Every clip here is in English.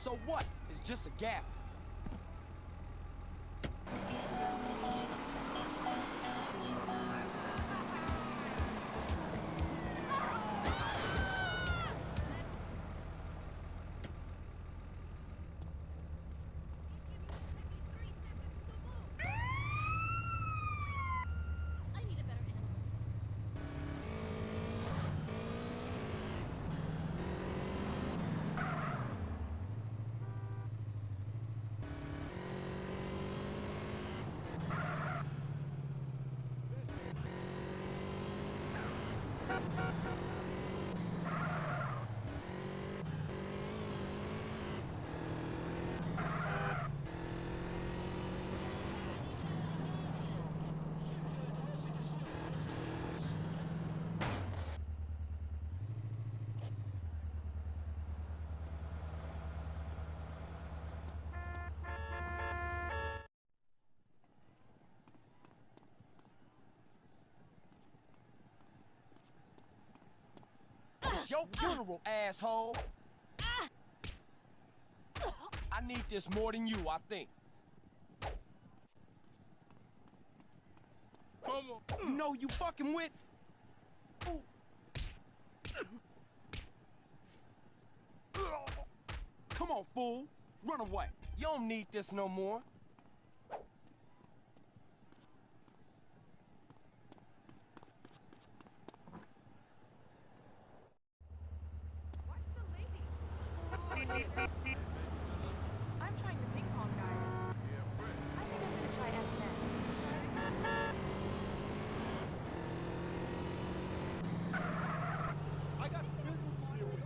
So what? It's just a gap. It's not beneath, it's best everywhere. It's your funeral, asshole. I need this more than you, I think. Come on. You know who you fucking with? Come on, fool. Run away. You don't need this no more. Watch the lady. Oh, shit. I'm trying the ping pong guy. I think I'm gonna try S&M. I got business to deal with.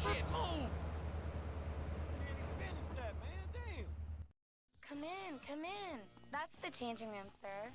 Shit, move! Finish that, man. Damn. Come in. That's the changing room, sir.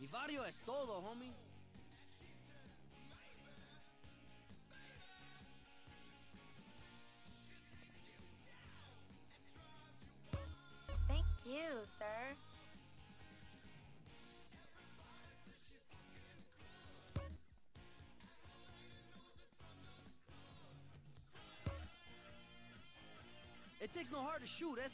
Mi barrio es todo, homie. Thank you, sir. It takes no heart to shoot, ese.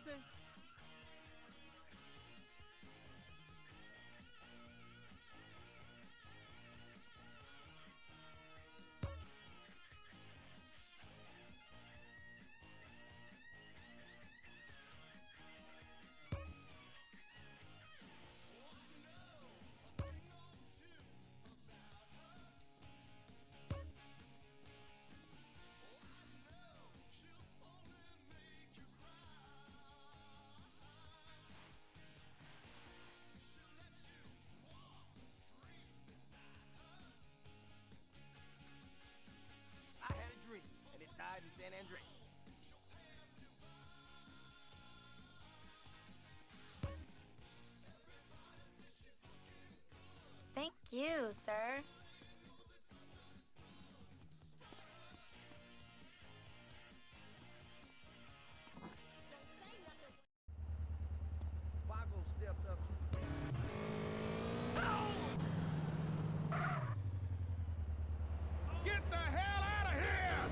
you, sir. Vago stepped up to the Get the hell out of here!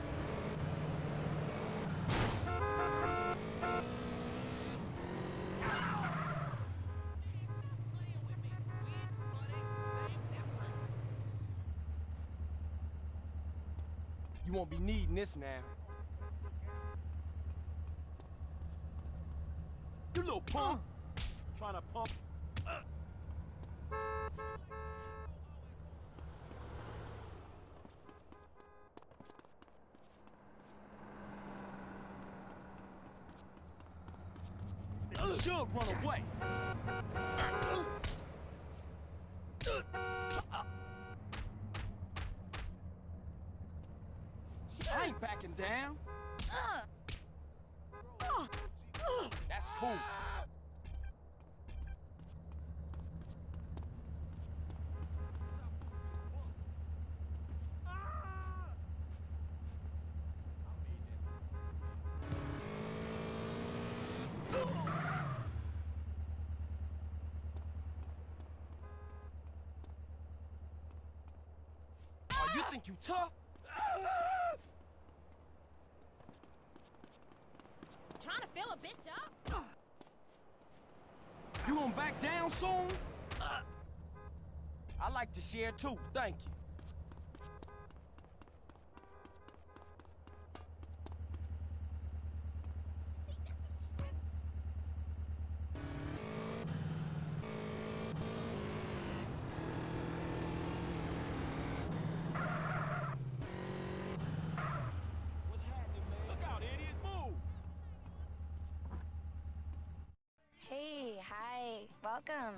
You won't be needing this now. You little punk! Trying to pump. Should run away. I ain't backing down. That's cool. Oh, you think you tough? Trying to fill a bitch up? You gonna back down soon? I like to share too, thank you. What's happening, man? Look out, idiot, move! Hey, hi, welcome.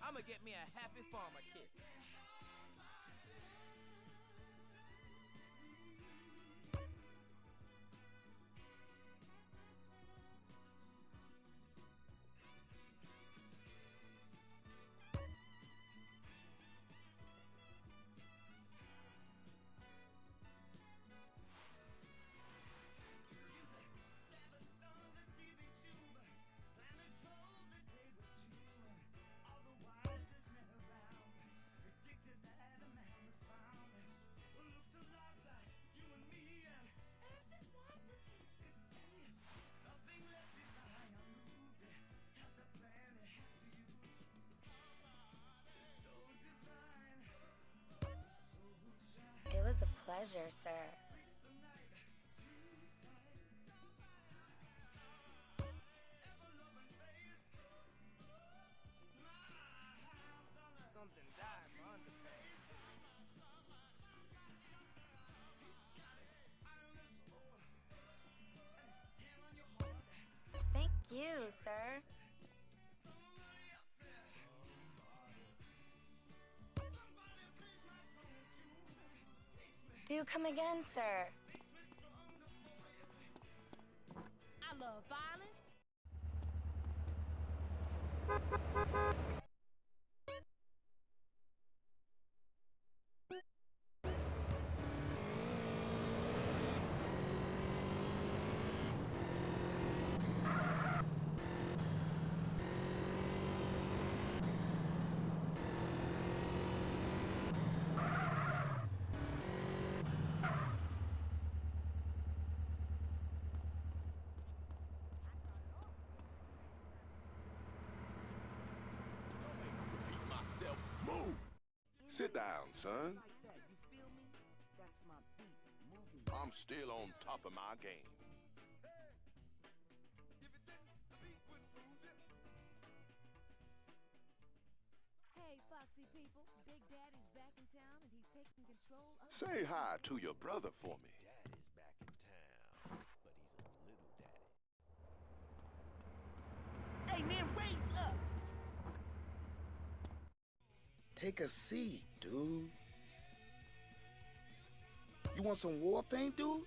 I'ma get me a happy farmer kit. It was a pleasure, sir. Something died in my underpants. Thank you, sir. Do come again, sir. I love violence. Repeat myself. Move. Sit down, son. I'm still on top of my game. Hey, Foxy people, Big Daddy's back in town and he's taking control of... Say hi to your brother for me. Daddy's back in town, but he's a little daddy. Hey man, wait up! Take a seat, dude. You want some war paint, dude?